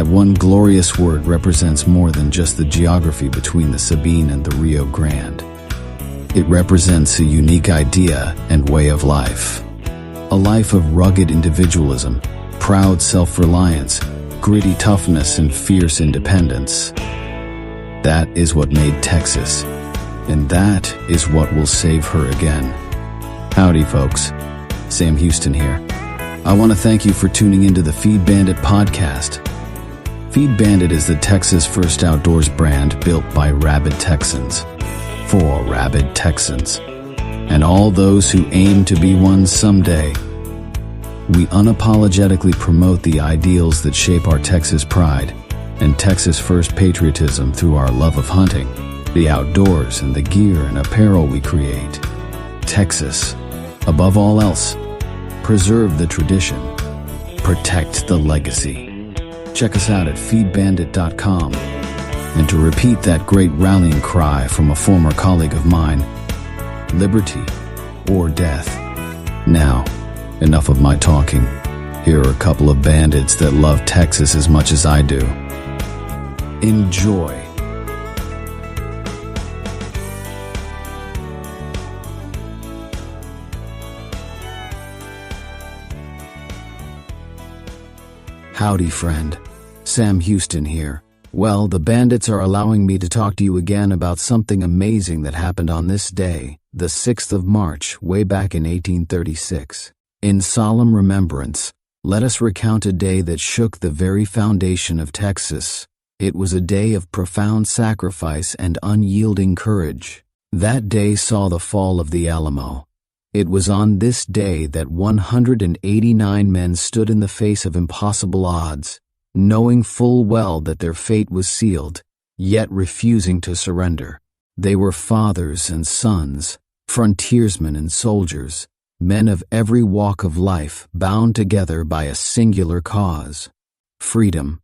That one glorious word represents more than just the geography between the Sabine and the Rio Grande. It represents a unique idea and way of life. A life of rugged individualism, proud self-reliance, gritty toughness, and fierce independence. That is what made Texas, and that is what will save her again. Howdy, folks. Sam Houston here. I want to thank you for tuning into the Feed Bandit podcast. Feed Bandit is the Texas first outdoors brand built by rabid Texans, for rabid Texans, and all those who aim to be one someday. We unapologetically promote the ideals that shape our Texas pride and Texas first patriotism through our love of hunting, the outdoors, and the gear and apparel we create. Texas, above all else, preserve the tradition, protect the legacy. Check us out at feedbandit.com. And to repeat that great rallying cry from a former colleague of mine, liberty or death. Now, enough of my talking. Here are a couple of bandits that love Texas as much as I do. Enjoy. Howdy, friend. Sam Houston here. Well, the bandits are allowing me to talk to you again about something amazing that happened on this day, the 6th of March, way back in 1836. In solemn remembrance, let us recount a day that shook the very foundation of Texas. It was a day of profound sacrifice and unyielding courage. That day saw the fall of the Alamo. It was on this day that 189 men stood in the face of impossible odds, knowing full well that their fate was sealed, yet refusing to surrender. They were fathers and sons, frontiersmen and soldiers, men of every walk of life bound together by a singular cause: freedom.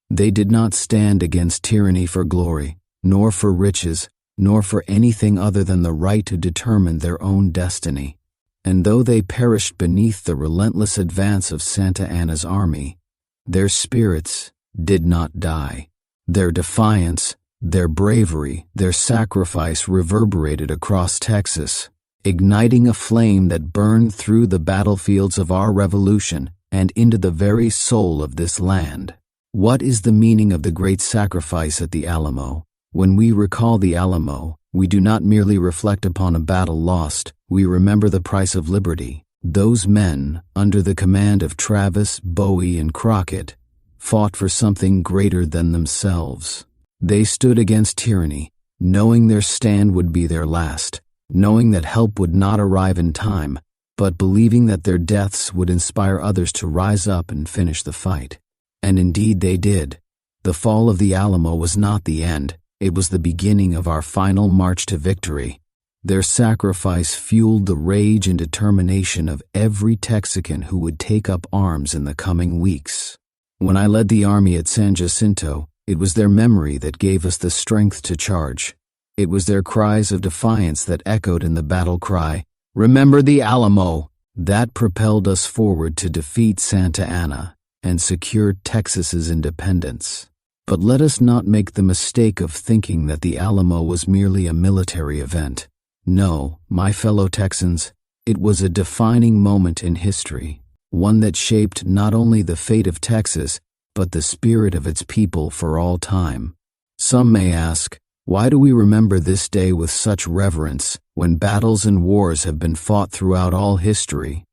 They did not stand against tyranny for glory, nor for riches, nor for anything other than the right to determine their own destiny. And though they perished beneath the relentless advance of Santa Anna's army, their spirits did not die. Their defiance, their bravery, their sacrifice reverberated across Texas, igniting a flame that burned through the battlefields of our revolution and into the very soul of this land. What is the meaning of the great sacrifice at the Alamo? When we recall the Alamo, we do not merely reflect upon a battle lost, we remember the price of liberty. Those men, under the command of Travis, Bowie, and Crockett, fought for something greater than themselves. They stood against tyranny, knowing their stand would be their last, knowing that help would not arrive in time, but believing that their deaths would inspire others to rise up and finish the fight. And indeed they did. The fall of the Alamo was not the end, it was the beginning of our final march to victory. Their sacrifice fueled the rage and determination of every Texican who would take up arms in the coming weeks. When I led the army at San Jacinto, it was their memory that gave us the strength to charge. It was their cries of defiance that echoed in the battle cry, "Remember the Alamo!" that propelled us forward to defeat Santa Anna and secured Texas's independence. But let us not make the mistake of thinking that the Alamo was merely a military event. No, my fellow Texans, it was a defining moment in history, one that shaped not only the fate of Texas, but the spirit of its people for all time. Some may ask, why do we remember this day with such reverence when battles and wars have been fought throughout all history?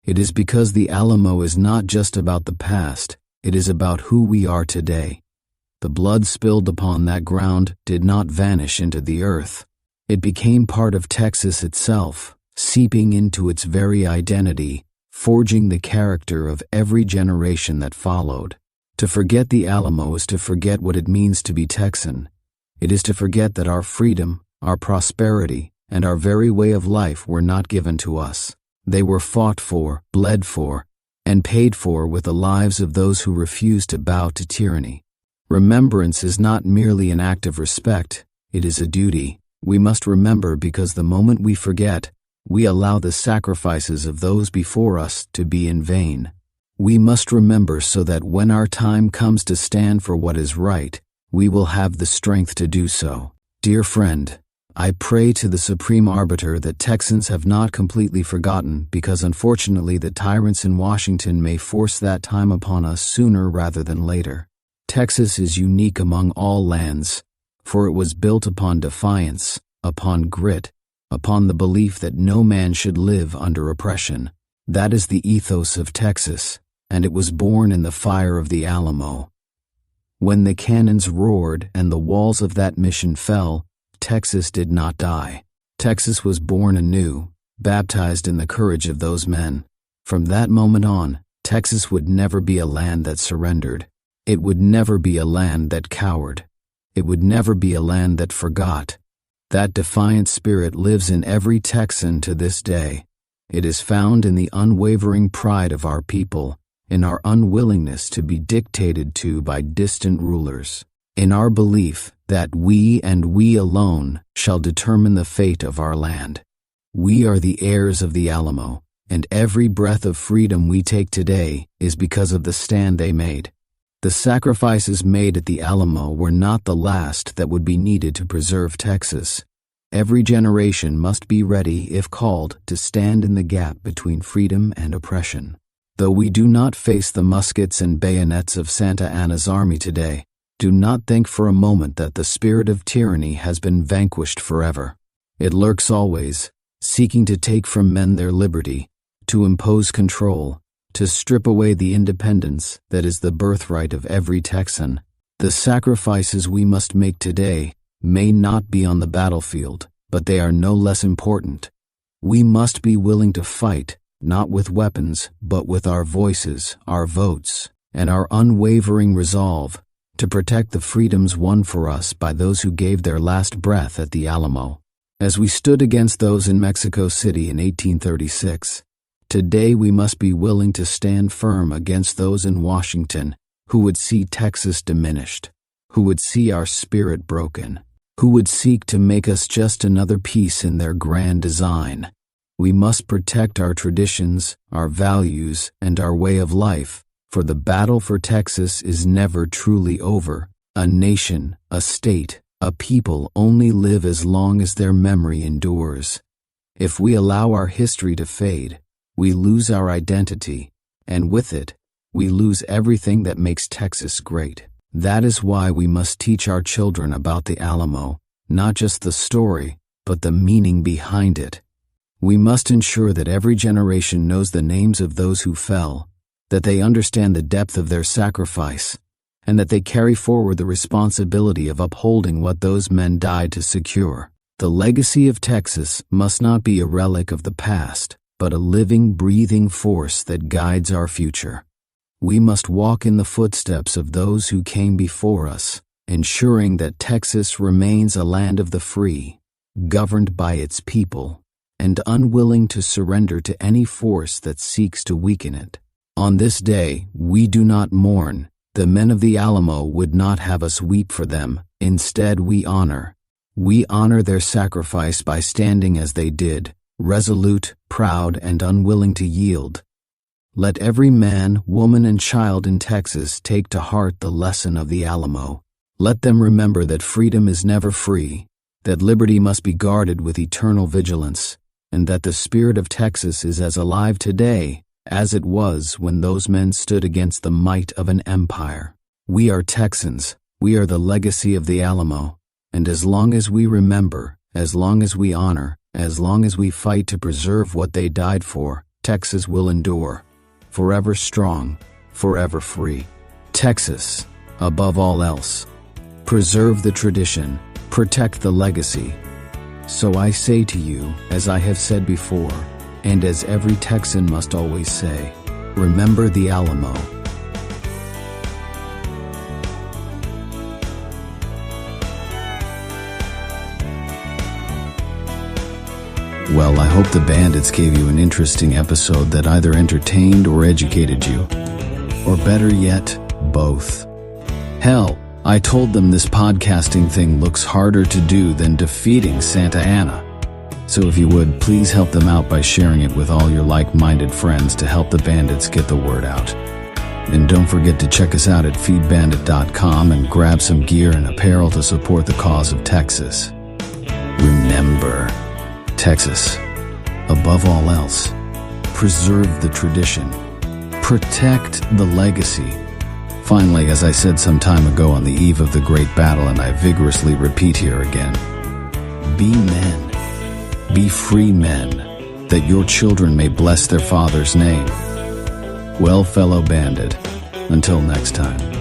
It is because the Alamo is not just about the past, it is about who we are today. The blood spilled upon that ground did not vanish into the earth. It became part of Texas itself, seeping into its very identity, forging the character of every generation that followed. To forget the Alamo is to forget what it means to be Texan. It is to forget that our freedom, our prosperity, and our very way of life were not given to us. They were fought for, bled for, and paid for with the lives of those who refused to bow to tyranny. Remembrance is not merely an act of respect, it is a duty. We must remember because the moment we forget, we allow the sacrifices of those before us to be in vain. We must remember so that when our time comes to stand for what is right, we will have the strength to do so. Dear friend, I pray to the Supreme Arbiter that Texans have not completely forgotten, because unfortunately the tyrants in Washington may force that time upon us sooner rather than later. Texas is unique among all lands, for it was built upon defiance, upon grit, upon the belief that no man should live under oppression. That is the ethos of Texas, and it was born in the fire of the Alamo. When the cannons roared and the walls of that mission fell, Texas did not die. Texas was born anew, baptized in the courage of those men. From that moment on, Texas would never be a land that surrendered. It would never be a land that cowered. It would never be a land that forgot. That defiant spirit lives in every Texan to this day. It is found in the unwavering pride of our people, in our unwillingness to be dictated to by distant rulers, in our belief that we and we alone shall determine the fate of our land. We are the heirs of the Alamo, and every breath of freedom we take today is because of the stand they made. The sacrifices made at the Alamo were not the last that would be needed to preserve Texas. Every generation must be ready, if called, to stand in the gap between freedom and oppression. Though we do not face the muskets and bayonets of Santa Anna's army today, do not think for a moment that the spirit of tyranny has been vanquished forever. It lurks always, seeking to take from men their liberty, to impose control, to strip away the independence that is the birthright of every Texan. The sacrifices we must make today may not be on the battlefield, but they are no less important. We must be willing to fight, not with weapons, but with our voices, our votes, and our unwavering resolve to protect the freedoms won for us by those who gave their last breath at the Alamo. As we stood against those in Mexico City in 1836, today we must be willing to stand firm against those in Washington who would see Texas diminished, who would see our spirit broken, who would seek to make us just another piece in their grand design. We must protect our traditions, our values, and our way of life, for the battle for Texas is never truly over. A nation, a state, a people only live as long as their memory endures. If we allow our history to fade, we lose our identity, and with it, we lose everything that makes Texas great. That is why we must teach our children about the Alamo, not just the story, but the meaning behind it. We must ensure that every generation knows the names of those who fell, that they understand the depth of their sacrifice, and that they carry forward the responsibility of upholding what those men died to secure. The legacy of Texas must not be a relic of the past, but a living, breathing force that guides our future. We must walk in the footsteps of those who came before us, ensuring that Texas remains a land of the free, governed by its people, and unwilling to surrender to any force that seeks to weaken it. On this day, we do not mourn. The men of the Alamo would not have us weep for them. Instead, we honor. We honor their sacrifice by standing as they did, resolute, proud, and unwilling to yield. Let every man, woman, and child in Texas take to heart the lesson of the Alamo. Let them remember that freedom is never free, that liberty must be guarded with eternal vigilance, and that the spirit of Texas is as alive today as it was when those men stood against the might of an empire. We are Texans. We are the legacy of the Alamo, and as long as we remember, as long as we honor, as long as we fight to preserve what they died for, Texas will endure. Forever strong, forever free. Texas, above all else. Preserve the tradition, protect the legacy. So I say to you, as I have said before, and as every Texan must always say, remember the Alamo. Well, I hope the bandits gave you an interesting episode that either entertained or educated you. Or better yet, both. Hell, I told them this podcasting thing looks harder to do than defeating Santa Anna. So if you would, please help them out by sharing it with all your like-minded friends to help the bandits get the word out. And don't forget to check us out at feedbandit.com and grab some gear and apparel to support the cause of Texas. Remember, Texas, above all else, preserve the tradition, protect the legacy. Finally, as I said some time ago on the eve of the great battle, and I vigorously repeat here again, be men, be free men, that your children may bless their father's name. Well, fellow bandit, until next time.